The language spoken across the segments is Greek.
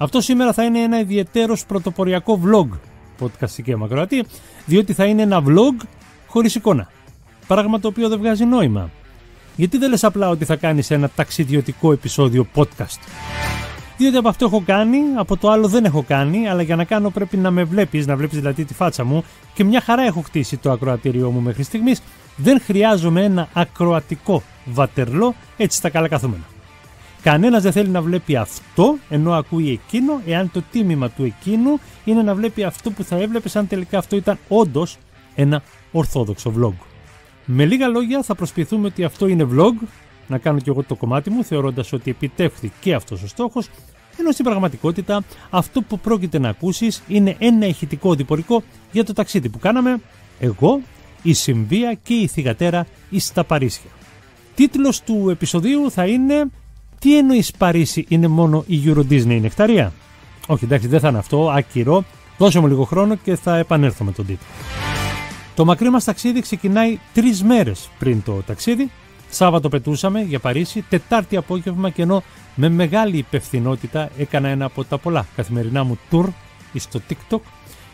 Αυτό σήμερα θα είναι ένα ιδιαιτέρως πρωτοποριακό vlog, podcast και μακροατή, διότι θα είναι ένα vlog χωρίς εικόνα. Πράγμα το οποίο δεν βγάζει νόημα. Γιατί δεν λες απλά ότι θα κάνεις ένα ταξιδιωτικό επεισόδιο podcast? Διότι από αυτό έχω κάνει, από το άλλο δεν έχω κάνει, αλλά για να κάνω πρέπει να με βλέπεις, να βλέπεις δηλαδή τη φάτσα μου, και μια χαρά έχω χτίσει το ακροατήριό μου μέχρι στιγμής. Δεν χρειάζομαι ένα ακροατικό βατερλό έτσι στα καλά καθούμενα. Κανένας δεν θέλει να βλέπει αυτό ενώ ακούει εκείνο, εάν το τίμημα του εκείνου είναι να βλέπει αυτό που θα έβλεπες αν τελικά αυτό ήταν όντως ένα ορθόδοξο vlog. Με λίγα λόγια, θα προσποιηθούμε ότι αυτό είναι vlog, να κάνω κι εγώ το κομμάτι μου, θεωρώντας ότι επιτεύχθηκε αυτός ο στόχος, ενώ στην πραγματικότητα αυτό που πρόκειται να ακούσεις είναι ένα ηχητικό διπορικό για το ταξίδι που κάναμε εγώ, η Συμβία και η θυγατέρα εις τα Παρίσια. Τίτλος του επεισοδίου θα είναι «Τι εννοείς Παρίσι είναι μόνο η Euro Disney νεκταρία?» Όχι, εντάξει, δεν θα είναι αυτό, άκυρο. Δώσε μου λίγο χρόνο και θα επανέλθω με τον τίτλο. Το μακρύ μας ταξίδι ξεκινάει 3 μέρες πριν το ταξίδι. Σάββατο πετούσαμε για Παρίσι, Τετάρτη απόγευμα, και ενώ με μεγάλη υπευθυνότητα έκανα ένα από τα πολλά καθημερινά μου tour στο TikTok,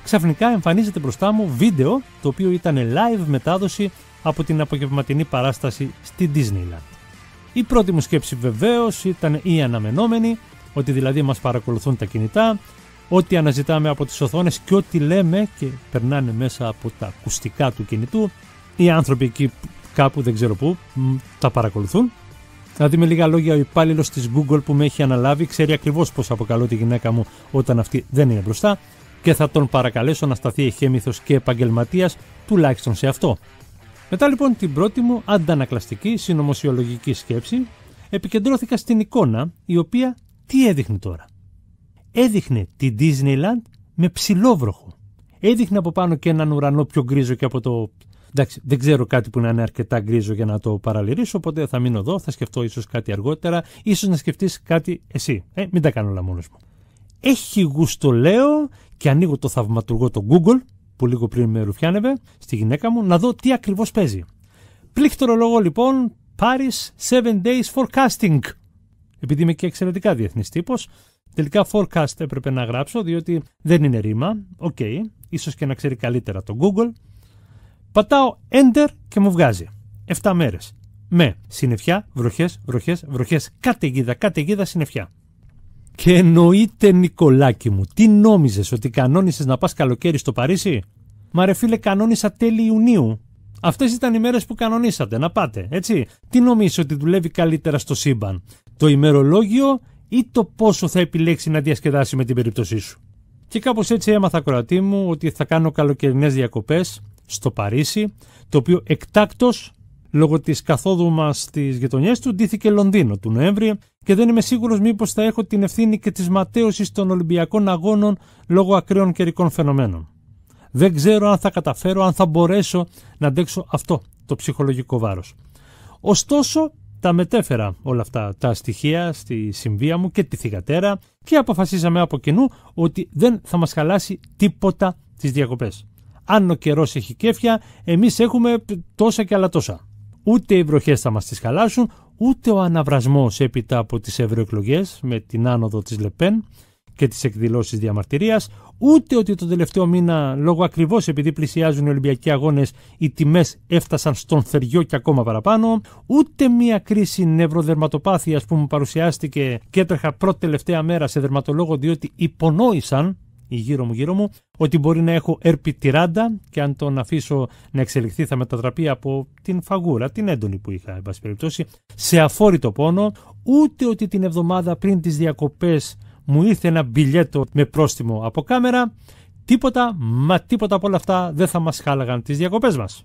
ξαφνικά εμφανίζεται μπροστά μου βίντεο το οποίο ήταν live μετάδοση από την απογευματινή παράσταση στη Disneyland. Η πρώτη μου σκέψη βεβαίως ήταν η αναμενόμενη, ότι δηλαδή μας παρακολουθούν τα κινητά, ό,τι αναζητάμε από τις οθόνες και ό,τι λέμε και περνάνε μέσα από τα ακουστικά του κινητού, οι άνθρωποι εκεί κάπου δεν ξέρω πού τα παρακολουθούν. Δηλαδή με λίγα λόγια, ο υπάλληλος της Google που με έχει αναλάβει ξέρει ακριβώς πώς αποκαλώ τη γυναίκα μου όταν αυτή δεν είναι μπροστά, και θα τον παρακαλέσω να σταθεί εχέμηθος και επαγγελματίας τουλάχιστον σε αυτό. Μετά λοιπόν την πρώτη μου αντανακλαστική συνωμοσιολογική σκέψη, επικεντρώθηκα στην εικόνα, η οποία τι έδειχνε τώρα? Έδειχνε τη Disneyland με ψηλόβροχο. Έδειχνε από πάνω και έναν ουρανό πιο γκρίζο και από το... Εντάξει, δεν ξέρω κάτι που να είναι αρκετά γκρίζο για να το παραλυρίσω, οπότε θα μείνω εδώ, θα σκεφτώ ίσως κάτι αργότερα, ίσως να σκεφτείς κάτι εσύ. Μην τα κάνω όλα μόνος μου. Έχει γούστο, λέω, και ανοίγω το θαυματουργό το Google, που λίγο πριν με ρουφιάνευε, στη γυναίκα μου, να δω τι ακριβώς παίζει. Πλήκτρο λόγο λοιπόν, Paris 7 Days Forecasting. Επειδή είμαι και εξαιρετικά διεθνής τύπος, τελικά forecast έπρεπε να γράψω, διότι δεν είναι ρήμα. Οκ, ίσως και να ξέρει καλύτερα το Google. Πατάω Enter και μου βγάζει 7 μέρες. Με συννεφιά, βροχές, βροχές, βροχές, καταιγίδα, συννεφιά. Και εννοείται, Νικολάκη μου, τι νόμιζες, ότι κανόνισες να πας καλοκαίρι στο Παρίσι? Μα ρε φίλε, κανόνισα τέλη Ιουνίου. Αυτές ήταν οι μέρες που κανονίσατε να πάτε, έτσι? Τι νομίζεις ότι δουλεύει καλύτερα στο σύμπαν, το ημερολόγιο ή το πόσο θα επιλέξει να διασκεδάσει με την περίπτωσή σου? Και κάπως έτσι έμαθα, ακροατή μου, ότι θα κάνω καλοκαιρινές διακοπές στο Παρίσι, το οποίο εκτάκτος, λόγω της καθόδου μας στις γειτονιές του, ντύθηκε Λονδίνο του Νοέμβρη, και δεν είμαι σίγουρος μήπως θα έχω την ευθύνη και της ματέωσης των Ολυμπιακών Αγώνων λόγω ακραίων καιρικών φαινομένων. Δεν ξέρω αν θα καταφέρω, αν θα μπορέσω να αντέξω αυτό το ψυχολογικό βάρος. Ωστόσο, τα μετέφερα όλα αυτά τα στοιχεία στη Συμβία μου και τη θυγατέρα και αποφασίσαμε από κοινού ότι δεν θα μας χαλάσει τίποτα τις διακοπές. Αν ο καιρός έχει κέφια, εμείς έχουμε τόσα και άλλα τόσα. Ούτε οι βροχές θα μας τις χαλάσουν, ούτε ο αναβρασμός έπειτα από τις ευρωεκλογές με την άνοδο της Λεπέν και τις εκδηλώσεις διαμαρτυρίας, ούτε ότι το τελευταίο μήνα, λόγω ακριβώς επειδή πλησιάζουν οι Ολυμπιακοί Αγώνες, οι τιμές έφτασαν στον θεριό και ακόμα παραπάνω, ούτε μια κρίση νευροδερματοπάθειας που μου παρουσιάστηκε και έτρεχα πρώτη τελευταία μέρα σε δερματολόγο, διότι υπονόησαν η γύρω μου ότι μπορεί να έχω ερπιτηράντα και αν τον αφήσω να εξελιχθεί θα μετατραπεί από την φαγούρα, την έντονη που είχα, εν πάση περιπτώσει, σε αφόρητο πόνο, ούτε ότι την εβδομάδα πριν τις διακοπές μου ήρθε ένα μπιλιέτο με πρόστιμο από κάμερα. Τίποτα, μα τίποτα από όλα αυτά δεν θα μας χάλαγαν τις διακοπές μας.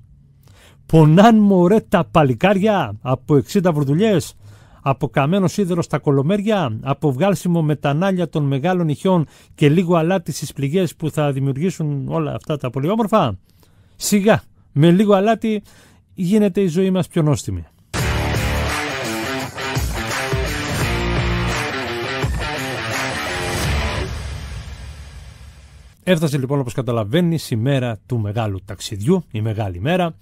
Πονάν μωρέ τα παλικάρια από 60 βουρδουλιές, από καμένο σίδερο στα κολομέρια, από βγάλσιμο με τα νάλια των μεγάλων νυχιών και λίγο αλάτι στις πληγές που θα δημιουργήσουν όλα αυτά τα πολύ όμορφα. Σιγά, με λίγο αλάτι γίνεται η ζωή μας πιο νόστιμη. Έφτασε λοιπόν, όπως καταλαβαίνεις, η μέρα του μεγάλου ταξιδιού, η μεγάλη μέρα.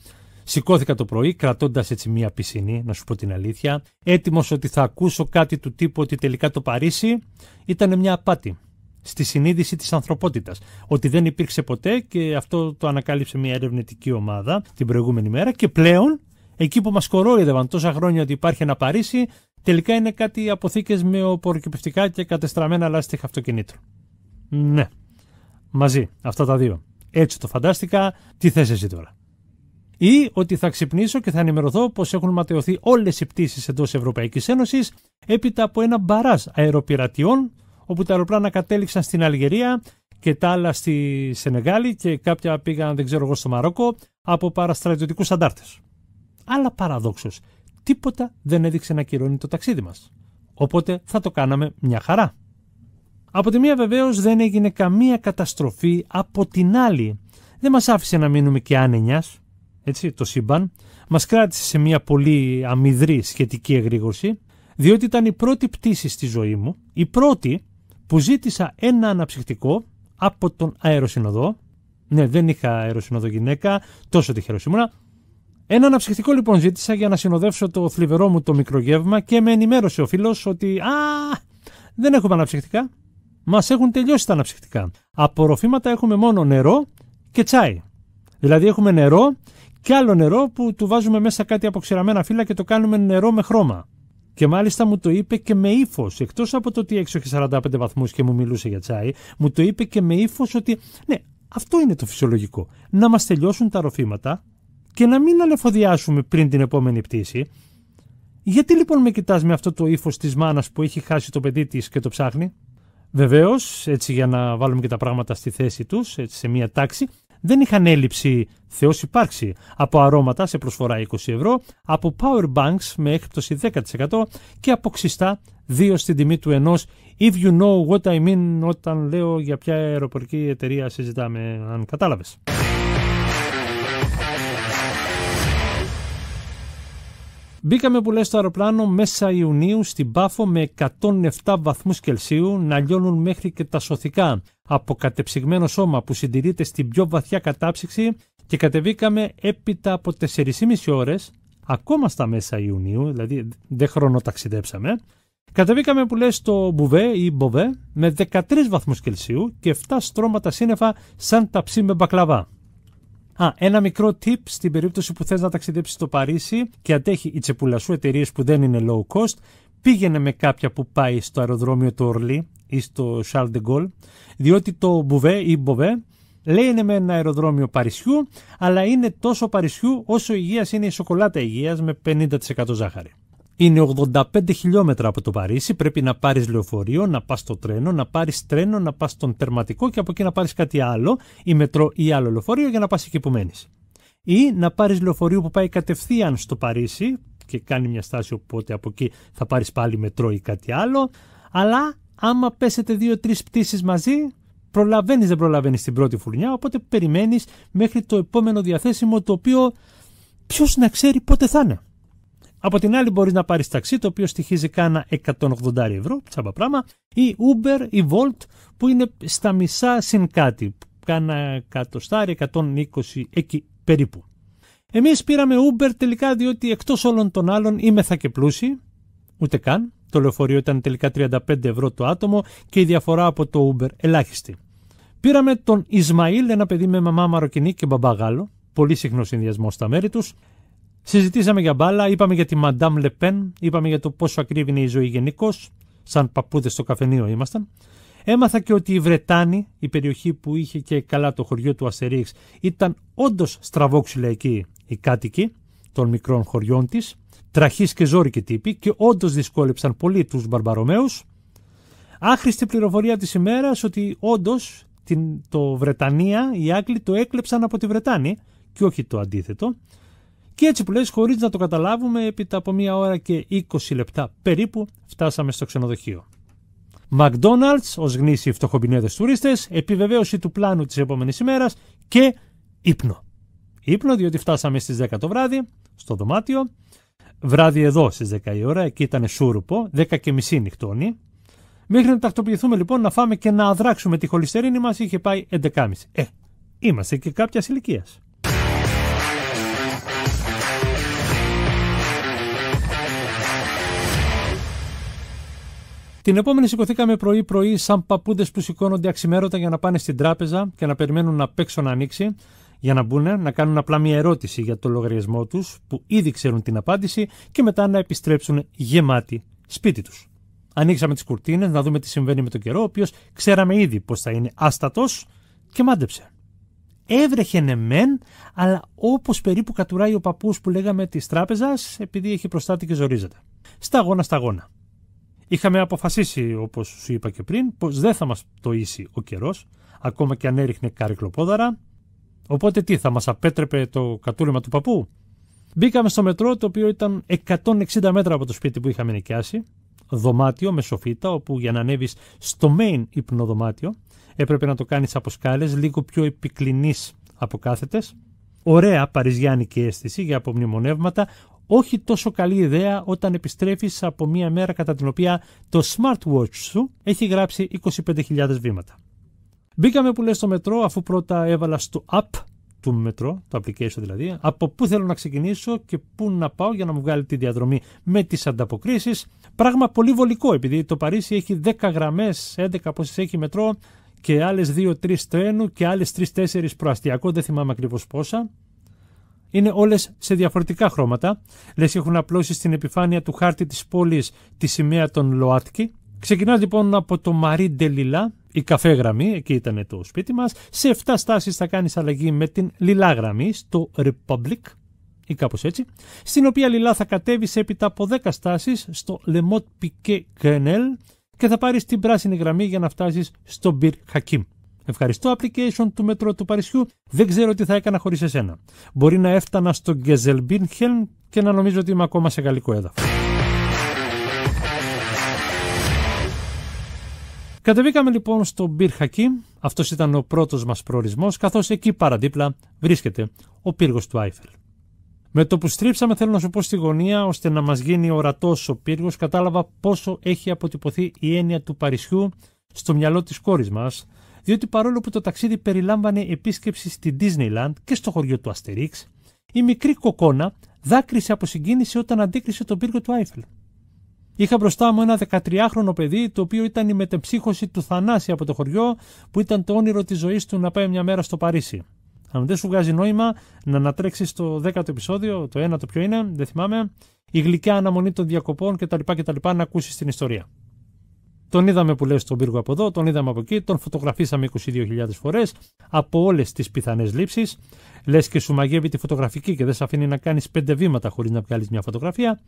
Σηκώθηκα το πρωί κρατώντας έτσι μία πισινή, να σου πω την αλήθεια, έτοιμος ότι θα ακούσω κάτι του τύπου ότι τελικά το Παρίσι ήταν μια απάτη. στη συνείδηση της ανθρωπότητας. Ότι δεν υπήρξε ποτέ, και αυτό το ανακάλυψε μια ερευνητική ομάδα την προηγούμενη μέρα, και πλέον εκεί που μας κορόιδευαν τόσα χρόνια ότι υπάρχει ένα Παρίσι, τελικά είναι κάτι αποθήκες με οπωροκυπευτικά και κατεστραμμένα λάστιχα αυτοκινήτων. Ναι, μαζί αυτά τα δύο. Έτσι το φαντάστηκα, τι θες εσύ τώρα? Ή ότι θα ξυπνήσω και θα ενημερωθώ πως έχουν ματαιωθεί όλες οι πτήσεις εντός Ευρωπαϊκής Ένωσης έπειτα από ένα μπαράζ αεροπειρατιών, όπου τα αεροπλάνα κατέληξαν στην Αλγερία και τα άλλα στη Σενεγάλη και κάποια πήγαν, δεν ξέρω εγώ, στο Μαρόκο από παραστρατιωτικούς αντάρτες. Αλλά παραδόξως, τίποτα δεν έδειξε να κυρώνει το ταξίδι μας. Οπότε θα το κάναμε μια χαρά. Από τη μία βεβαίως δεν έγινε καμία καταστροφή, από την άλλη δεν μας άφησε να μείνουμε και άνενιας. Έτσι, το σύμπαν μας κράτησε σε μια πολύ αμυδρή σχετική εγρήγορση, διότι ήταν η πρώτη πτήση στη ζωή μου, η πρώτη που ζήτησα ένα αναψυκτικό από τον αεροσυνοδό. Ναι, δεν είχα αεροσυνοδό γυναίκα, τόσο τυχερός ήμουνα. Ένα αναψυκτικό λοιπόν ζήτησα για να συνοδεύσω το θλιβερό μου το μικρογεύμα, και με ενημέρωσε ο φίλος ότι δεν έχουμε αναψυκτικά. Μας έχουν τελειώσει τα αναψυκτικά. Απορροφήματα έχουμε μόνο νερό και τσάι. Δηλαδή έχουμε νερό και άλλο νερό που του βάζουμε μέσα κάτι αποξηραμένα φύλλα και το κάνουμε νερό με χρώμα. Και μάλιστα μου το είπε και με ύφος, εκτός από το ότι έξω είχε 45 βαθμούς και μου μιλούσε για τσάι, μου το είπε και με ύφος ότι ναι, αυτό είναι το φυσιολογικό. Να μας τελειώσουν τα ροφήματα και να μην ανεφοδιάσουμε πριν την επόμενη πτήση. Γιατί λοιπόν με κοιτάς με αυτό το ύφος της μάνας που έχει χάσει το παιδί της και το ψάχνει? Βεβαίως, έτσι για να βάλουμε και τα πράγματα στη θέση τους, έτσι σε μία τάξη, δεν είχαν έλλειψη, Θεός υπάρξει, από αρώματα σε προσφορά 20 ευρώ, από power banks με έκπτωση 10% και από ξιστά 2 στην τιμή του ενός. If you know what I mean, όταν λέω για ποια αεροπορική εταιρεία συζητάμε, αν κατάλαβες. Μπήκαμε που λέει στο αεροπλάνο μέσα Ιουνίου στην Πάφο με 107 βαθμούς Κελσίου να λιώνουν μέχρι και τα σωθικά από κατεψυγμένο σώμα που συντηρείται στην πιο βαθιά κατάψυξη, και κατεβήκαμε έπειτα από 4,5 ώρες, ακόμα στα μέσα Ιουνίου, δηλαδή δεν χρονοταξιδέψαμε. Κατεβήκαμε που λέει στο Μπουβέ ή Μποβέ με 13 βαθμούς Κελσίου και 7 στρώματα σύννεφα σαν ταψί με μπακλαβά. Ένα μικρό tip στην περίπτωση που θες να ταξιδέψεις στο Παρίσι και αντέχει η τσεπούλα σου εταιρείες που δεν είναι low cost, πήγαινε με κάποια που πάει στο αεροδρόμιο του Ορλί ή στο Charles de Gaulle, διότι το Μπουβέ ή Μποβέ λέει είναι με ένα αεροδρόμιο Παρισιού, αλλά είναι τόσο Παρισιού όσο υγείας είναι η σοκολάτα υγείας με 50% ζάχαρη. Είναι 85 χιλιόμετρα από το Παρίσι, πρέπει να πάρεις λεωφορείο, να πας στο τρένο, να πάρεις τρένο, να πας στον τερματικό και από εκεί να πάρεις κάτι άλλο, ή μετρό ή άλλο λεωφορείο για να πας εκεί που μένεις. Ή να πάρεις λεωφορείο που πάει κατευθείαν στο Παρίσι και κάνει μια στάση, οπότε από εκεί θα πάρεις πάλι μετρό ή κάτι άλλο, αλλά άμα πέσετε 2-3 πτήσεις μαζί, δεν προλαβαίνεις την πρώτη φουρνιά, οπότε περιμένεις μέχρι το επόμενο διαθέσιμο, το οποίο ποιος να ξέρει πότε θα είναι. Από την άλλη μπορείς να πάρεις ταξί, το οποίο στοιχίζει κάνα 180 ευρώ, τσάμπα πράγμα, ή Uber ή Volt που είναι στα μισά συν κάτι, κάνα 120 εκεί περίπου. Εμείς πήραμε Uber τελικά διότι εκτός όλων των άλλων είμεθα και πλούσιοι, ούτε καν, το λεωφορείο ήταν τελικά 35 ευρώ το άτομο και η διαφορά από το Uber ελάχιστη. Πήραμε τον Ισμαήλ, ένα παιδί με μαμά Μαροκινή και μπαμπά Γάλλο, πολύ συχνό συνδυασμό στα μέρη τους. Συζητήσαμε για μπάλα, είπαμε για τη Madame Le Pen, είπαμε για το πόσο ακρίβει η ζωή γενικώς, σαν παππούδες στο καφενείο ήμασταν. Έμαθα και ότι η Βρετάνη, η περιοχή που είχε και καλά το χωριό του Αστερίξ, ήταν όντως στραβόξυλα εκεί οι κάτοικοι των μικρών χωριών της, τραχείς και ζόρικοι τύποι, και όντως δυσκόλεψαν πολύ τους Μπαρμπαρομαίους. Άχρηστη πληροφορία της ημέρας ότι όντως το Βρετανία, οι Άγγλοι το έκλεψαν από τη Βρετάνη και όχι το αντίθετο. Και έτσι που λες, χωρίς να το καταλάβουμε, έπειτα από 1 ώρα και 20 λεπτά περίπου φτάσαμε στο ξενοδοχείο. McDonald's ως γνήσιοι φτωχομπινέδες τουρίστες, επιβεβαίωση του πλάνου της επόμενης ημέρας και ύπνο. Ύπνο διότι φτάσαμε στις 10 το βράδυ στο δωμάτιο. Βράδυ εδώ στις 10 η ώρα, εκεί ήταν σούρουπο, 10:30 νυχτώνει. Μέχρι να τακτοποιηθούμε λοιπόν να φάμε και να αδράξουμε τη χολυστερίνη μας είχε πάει 11:30. Είμαστε και κάποιας ηλικίας. Την επόμενη σηκωθήκαμε πρωί-πρωί, σαν παππούδες που σηκώνονται αξιμέρωτα για να πάνε στην τράπεζα και να περιμένουν απ' έξω να ανοίξει, για να μπουν, να κάνουν απλά μια ερώτηση για το λογαριασμό τους, που ήδη ξέρουν την απάντηση, και μετά να επιστρέψουν γεμάτοι σπίτι τους. Ανοίξαμε τις κουρτίνες να δούμε τι συμβαίνει με τον καιρό, ο οποίος ξέραμε ήδη πως θα είναι άστατος, και μάντεψε. Έβρεχε ναι μεν, αλλά όπως περίπου κατουράει ο παππούς που λέγαμε της τράπεζας, επειδή έχει προστάτη και ζορίζεται. Σταγόνα. Είχαμε αποφασίσει, όπως σου είπα και πριν, πως δεν θα μας πτωίσει ο καιρός, ακόμα και αν έριχνε καρυκλοπόδαρα. Οπότε τι, θα μας απέτρεπε το κατούριμα του παππού? Μπήκαμε στο μετρό, το οποίο ήταν 160 μέτρα από το σπίτι που είχαμε νοικιάσει. Δωμάτιο με σοφίτα, όπου για να ανέβεις στο main υπνοδωμάτιο έπρεπε να το κάνεις από σκάλες, λίγο πιο επικλινείς από κάθετες. Ωραία παριζιάνικη αίσθηση για απομνημονεύματα. Όχι τόσο καλή ιδέα όταν επιστρέφεις από μια μέρα κατά την οποία το smartwatch σου έχει γράψει 25.000 βήματα. Μπήκαμε που λες στο μετρό, αφού πρώτα έβαλα στο app του μετρό, το application δηλαδή, από πού θέλω να ξεκινήσω και πού να πάω για να μου βγάλει τη διαδρομή με τις ανταποκρίσεις. Πράγμα πολύ βολικό, επειδή το Παρίσι έχει 10 γραμμές, 11 πόσες έχει μετρό, και άλλες 2-3 τρένου και άλλες 3-4 προαστιακό, δεν θυμάμαι ακριβώς πόσα. Είναι όλες σε διαφορετικά χρώματα. Λες έχουν απλώσει στην επιφάνεια του χάρτη της πόλης τη σημαία των ΛΟΑΤΚΙ. Ξεκινάς λοιπόν από το Marie de Lila, η καφέ γραμμή, εκεί ήταν το σπίτι μας. Σε 7 στάσεις θα κάνεις αλλαγή με την λιλά γραμμή, στο Republic, ή κάπως έτσι, στην οποία λιλά θα κατέβεις έπειτα από 10 στάσεις στο Le Mot Piquet Grenelle και θα πάρεις την πράσινη γραμμή για να φτάσεις στο Bir Hakim. Ευχαριστώ application του μετρό του Παρισιού, δεν ξέρω τι θα έκανα χωρίς εσένα. Μπορεί να έφτανα στο Γκεζελμπίνχελν και να νομίζω ότι είμαι ακόμα σε γαλλικό έδαφος. Κατεβήκαμε λοιπόν στο Bir Hakim, αυτός ήταν ο πρώτος μας προορισμός, καθώς εκεί παραδίπλα βρίσκεται ο πύργος του Άιφελ. Με το που στρίψαμε, θέλω να σου πω, στη γωνία, ώστε να μας γίνει ορατός ο πύργος, κατάλαβα πόσο έχει αποτυπωθεί η έννοια του Παρισιού στο μυαλό της κόρης μας, διότι παρόλο που το ταξίδι περιλάμβανε επίσκεψη στη Disneyland και στο χωριό του Αστερίξ, η μικρή κοκόνα δάκρυσε από συγκίνηση όταν αντίκρισε τον πύργο του Άιφελ. Είχα μπροστά μου ένα 13χρονο παιδί, το οποίο ήταν η μετεμψύχωση του Θανάση από το χωριό, που ήταν το όνειρο της ζωής του να πάει μια μέρα στο Παρίσι. Αν δεν σου βγάζει νόημα να ανατρέξεις το 10ο επεισόδιο, το 1ο ποιο είναι, δεν θυμάμαι, η γλυκιά αναμονή των διακοπών κτλ. Να ακούσεις την ιστορία. Τον είδαμε που λες στον πύργο από εδώ, τον είδαμε από εκεί, τον φωτογραφίσαμε 22.000 φορές από όλες τις πιθανές λήψεις. Λες και σου μαγεύει τη φωτογραφική και δεν σε αφήνει να κάνεις 5 βήματα χωρίς να βγάλεις μια φωτογραφία.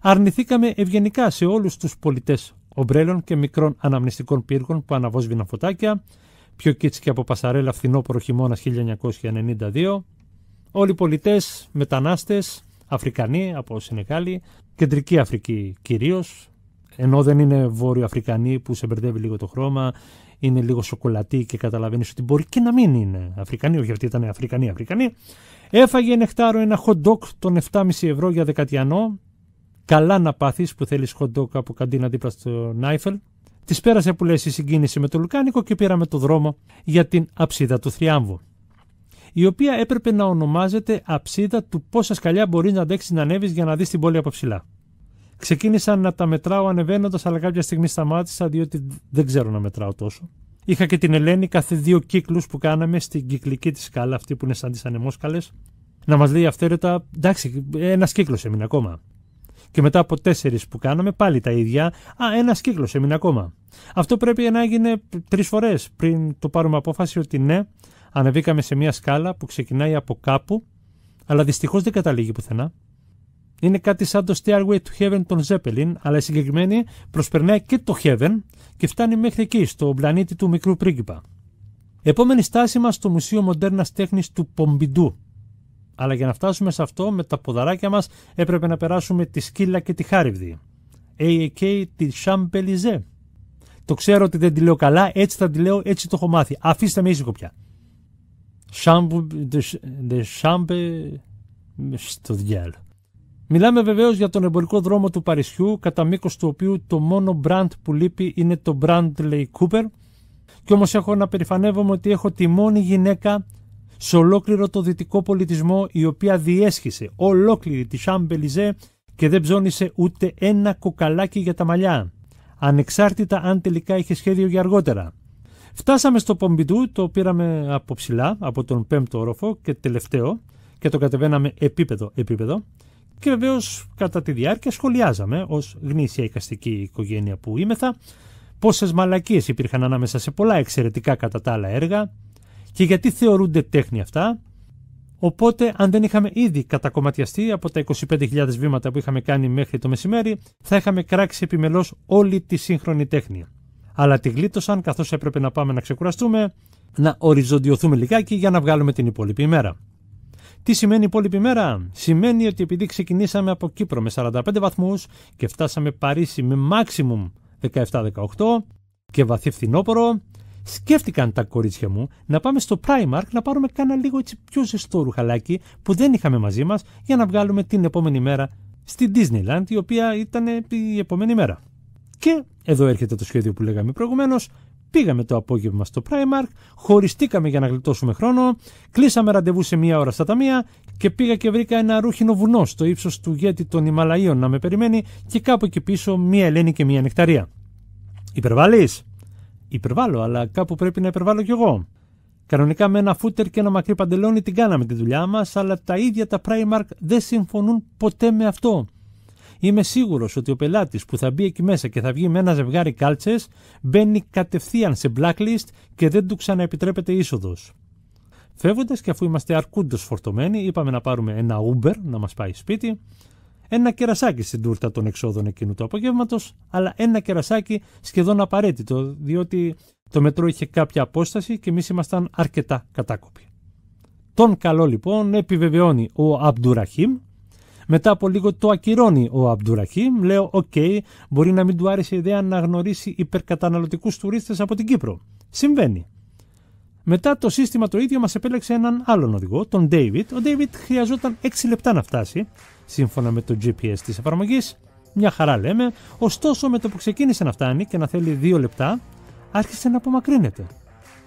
Αρνηθήκαμε ευγενικά σε όλους τους πολιτές ομπρέλων και μικρών αναμνηστικών πύργων που αναβόσβηναν φωτάκια, πιο κίτσι από πασαρέλα φθινόπωρο χειμώνας 1992. Όλοι οι πολιτές, μετανάστες, Αφρικανοί από Σενεγάλη, Κεντρική Αφρική κυρίως, ενώ δεν είναι Βόρειο Αφρικανοί που σε μπερδεύει λίγο το χρώμα, είναι λίγο σοκολατή και καταλαβαίνεις ότι μπορεί και να μην είναι Αφρικανοί, όχι αυτοί ήταν Αφρικανοί. Έφαγε νεκτάρο ένα hot dog των 7,5 ευρώ για δεκατιανό. Καλά να πάθεις που θέλεις hot dog από καντίνα δίπλα στο Νάιφελ. Της πέρασε που λες η συγκίνηση με το λουκάνικο και πήραμε το δρόμο για την αψίδα του Θριάμβου, η οποία έπρεπε να ονομάζεται αψίδα του πόσα σκαλιά μπορείς να αντέξεις να ανέβεις για να δεις την πόλη από ψηλά. Ξεκίνησα να τα μετράω ανεβαίνοντας, αλλά κάποια στιγμή σταμάτησα, διότι δεν ξέρω να μετράω τόσο. Είχα και την Ελένη κάθε 2 κύκλους που κάναμε στην κυκλική της σκάλα, αυτή που είναι σαν τις ανεμόσκαλες, να μας λέει αυθαίρετα, εντάξει, ένας κύκλος έμεινε ακόμα. Και μετά από 4 που κάναμε, πάλι τα ίδια, ένας κύκλος έμεινε ακόμα. Αυτό πρέπει να έγινε 3 φορές πριν το πάρουμε απόφαση ότι ναι, ανεβήκαμε σε μια σκάλα που ξεκινάει από κάπου, αλλά δυστυχώς δεν καταλήγει πουθενά. Είναι κάτι σαν το Stairway to Heaven των Zeppelin, αλλά η συγκεκριμένη προσπερνάει και το Heaven και φτάνει μέχρι εκεί, στο πλανήτη του μικρού πρίγκιπα. Επόμενη στάση μας στο Μουσείο Μοντέρνας Τέχνης του Πομπιντού. Αλλά για να φτάσουμε σε αυτό, με τα ποδαράκια μας έπρεπε να περάσουμε τη Σκύλα και τη Χάριβδη. A.A.K. τη Champs-Élysées. Το ξέρω ότι δεν τη λέω καλά, έτσι θα τη λέω, έτσι το έχω μάθει. Αφήστε με ήσυχο πια. Στο διάλο. Μιλάμε βεβαίως για τον εμπορικό δρόμο του Παρισιού, κατά μήκος του οποίου το μόνο brand που λείπει είναι το Bradley Cooper, και όμως έχω να περηφανεύομαι ότι έχω τη μόνη γυναίκα σε ολόκληρο το δυτικό πολιτισμό η οποία διέσχισε ολόκληρη τη Champs-Élysées και δεν ψώνισε ούτε ένα κοκαλάκι για τα μαλλιά. ανεξάρτητα αν τελικά είχε σχέδιο για αργότερα. Φτάσαμε στο Πομπιντού, το πήραμε από ψηλά, από τον 5ο όροφο και τελευταίο, και το κατεβαίναμε επίπεδο. Και βεβαίως κατά τη διάρκεια σχολιάζαμε, ως γνήσια εικαστική οικογένεια που ήμεθα, πόσες μαλακίες υπήρχαν ανάμεσα σε πολλά εξαιρετικά κατά τα άλλα έργα και γιατί θεωρούνται τέχνη αυτά. Οπότε, αν δεν είχαμε ήδη κατακομματιαστεί από τα 25.000 βήματα που είχαμε κάνει μέχρι το μεσημέρι, θα είχαμε κράξει επιμελώς όλη τη σύγχρονη τέχνη. Αλλά τη γλίτωσαν καθώς έπρεπε να πάμε να ξεκουραστούμε, να οριζοντιωθούμε λιγάκι για να βγάλουμε την υπόλοιπη ημέρα. Τι σημαίνει υπόλοιπη ημέρα? Σημαίνει ότι επειδή ξεκινήσαμε από Κύπρο με 45 βαθμούς και φτάσαμε Παρίσι με maximum 17-18 και βαθύ φθινόπωρο, σκέφτηκαν τα κορίτσια μου να πάμε στο Primark να πάρουμε κάνα λίγο έτσι πιο ζεστό ρουχαλάκι που δεν είχαμε μαζί μας για να βγάλουμε την επόμενη μέρα στη Disneyland, η οποία ήταν η επόμενη μέρα. Και εδώ έρχεται το σχέδιο που λέγαμε προηγουμένως. Πήγαμε το απόγευμα στο Primark, χωριστήκαμε για να γλιτώσουμε χρόνο, κλείσαμε ραντεβού σε 1 ώρα στα ταμεία και πήγα και βρήκα ένα ρούχινο βουνό στο ύψος του Γέτη των Ιμαλαίων να με περιμένει και κάπου εκεί πίσω 1 Ελένη και 1 Νεκταρία. Υπερβάλλεις? Υπερβάλλω, αλλά κάπου πρέπει να υπερβάλλω κι εγώ. Κανονικά με ένα φούτερ και ένα μακρύ παντελόνι την κάναμε τη δουλειά μας, αλλά τα ίδια τα Primark δεν συμφωνούν ποτέ με αυτό. Είμαι σίγουρος ότι ο πελάτης που θα μπει εκεί μέσα και θα βγει με ένα ζευγάρι κάλτσες μπαίνει κατευθείαν σε blacklist και δεν του ξαναεπιτρέπεται είσοδος. Φεύγοντας, και αφού είμαστε αρκούντος φορτωμένοι, είπαμε να πάρουμε ένα Uber να μας πάει σπίτι, ένα κερασάκι στην τούρτα των εξόδων εκείνου του απογεύματος, αλλά ένα κερασάκι σχεδόν απαραίτητο, διότι το μετρό είχε κάποια απόσταση και εμείς ήμασταν αρκετά κατάκοποι. Τον καλό λοιπόν επιβεβαιώνει ο Αμπντουραχίμ. Μετά από λίγο το ακυρώνει ο Αμπντουραχίμ. Λέω: «OK, μπορεί να μην του άρεσε η ιδέα να γνωρίσει υπερκαταναλωτικούς τουρίστες από την Κύπρο». Συμβαίνει. Μετά το σύστημα το ίδιο μας επέλεξε έναν άλλον οδηγό, τον David. Ο David χρειαζόταν 6 λεπτά να φτάσει, σύμφωνα με το GPS της εφαρμογής. Μια χαρά λέμε. Ωστόσο, με το που ξεκίνησε να φτάνει και να θέλει 2 λεπτά, άρχισε να απομακρύνεται.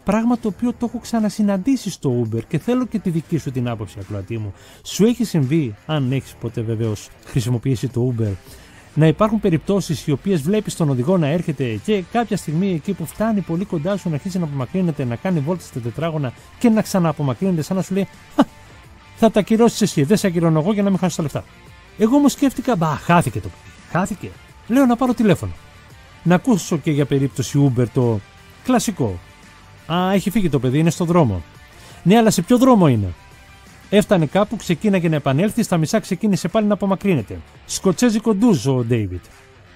Πράγμα το οποίο το έχω ξανασυναντήσει στο Uber και θέλω και τη δική σου την άποψη, ακροατή μου. Σου έχει συμβεί, αν έχεις ποτέ βεβαίως χρησιμοποιήσει το Uber, να υπάρχουν περιπτώσεις οι οποίες βλέπεις τον οδηγό να έρχεται και κάποια στιγμή εκεί που φτάνει πολύ κοντά σου να αρχίσει να απομακρύνεται, να κάνει βόλτα στα τετράγωνα και να ξανααπομακρύνεται, σαν να σου λέει: «Θα τα ακυρώσεις εσύ, δεν σε ακυρώνω εγώ για να μην χάσεις τα λεφτά». Εγώ όμως σκέφτηκα: χάθηκε το παιδί. Χάθηκε. Λέω να πάρω τηλέφωνο. Να ακούσω και για περίπτωση Uber το κλασικό: έχει φύγει το παιδί, είναι στο δρόμο. Ναι, αλλά σε ποιο δρόμο είναι? Έφτανε κάπου, ξεκίναγε να επανέλθει, στα μισά ξεκίνησε πάλι να απομακρύνεται. Σκοτσέζικο ντουζ ο Ντέιβιτ.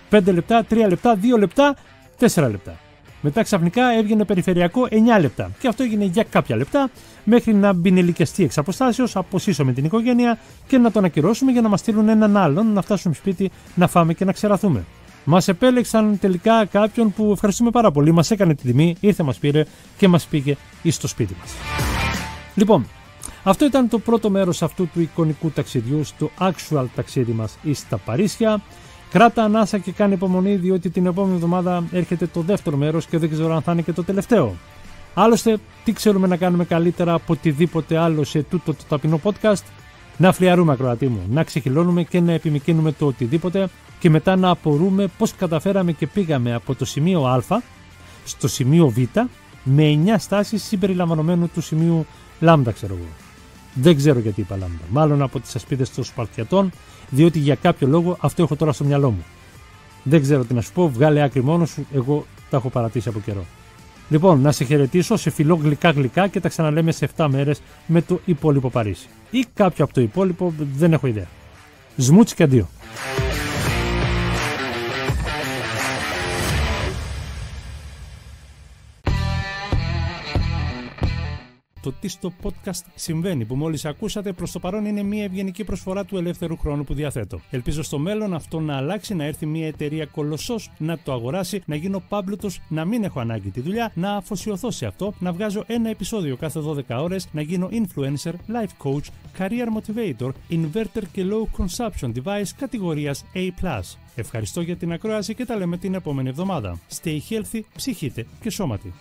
5 λεπτά, 3 λεπτά, 2 λεπτά, 4 λεπτά. Μετά ξαφνικά έβγαινε περιφερειακό 9 λεπτά. Και αυτό έγινε για κάποια λεπτά, μέχρι να μπινελικιαστεί εξ αποστάσεως, αποσύσουμε την οικογένεια και να τον ακυρώσουμε για να μας στείλουν έναν άλλον να φτάσουμε σπίτι, να φάμε και να ξεραθούμε. Μας επέλεξαν τελικά κάποιον που ευχαριστούμε πάρα πολύ. Μας έκανε τη τιμή, ήρθε, μας πήρε και μας πήγε στο σπίτι μας. Λοιπόν, αυτό ήταν το πρώτο μέρος αυτού του εικονικού ταξιδιού, στο actual ταξίδι μας στα Παρίσια. Κράτα ανάσα και κάνει υπομονή, διότι την επόμενη εβδομάδα έρχεται το δεύτερο μέρος και δεν ξέρω αν θα είναι και το τελευταίο. Άλλωστε, τι ξέρουμε να κάνουμε καλύτερα από οτιδήποτε άλλο σε τούτο το ταπεινό podcast? Να φλιαρούμε, ακροατή μου, να ξεχυλώνουμε και να επιμικρύνουμε το οτιδήποτε και μετά να απορούμε πώς καταφέραμε και πήγαμε από το σημείο Α στο σημείο Β με 9 στάσεις συμπεριλαμβανομένου του σημείου Λάμδα, ξέρω εγώ. Δεν ξέρω γιατί είπα Λάμδα. Μάλλον από τις ασπίδες των Σπαρτιατών, διότι για κάποιο λόγο αυτό έχω τώρα στο μυαλό μου. Δεν ξέρω τι να σου πω, βγάλε άκρη μόνος σου, εγώ τα έχω παρατήσει από καιρό. Λοιπόν, να σε χαιρετήσω, σε φιλώ γλυκά και τα ξαναλέμε σε 7 μέρες με το υπόλοιπο Παρίσι. Ή κάποιο από το υπόλοιπο, δεν έχω ιδέα. Σμούτσι και αντίο. Το τι στο podcast συμβαίνει που μόλις ακούσατε προς το παρόν είναι μια ευγενική προσφορά του ελεύθερου χρόνου που διαθέτω. Ελπίζω στο μέλλον αυτό να αλλάξει, να έρθει μια εταιρεία κολοσσός να το αγοράσει, να γίνω πάμπλουτος, να μην έχω ανάγκη τη δουλειά, να αφοσιωθώ σε αυτό, να βγάζω ένα επεισόδιο κάθε 12 ώρες, να γίνω influencer, life coach, career motivator, inverter και low consumption device κατηγορίας A+. Ευχαριστώ για την ακρόαση και τα λέμε την επόμενη εβδομάδα. Stay healthy, ψυχείτε και σώματι.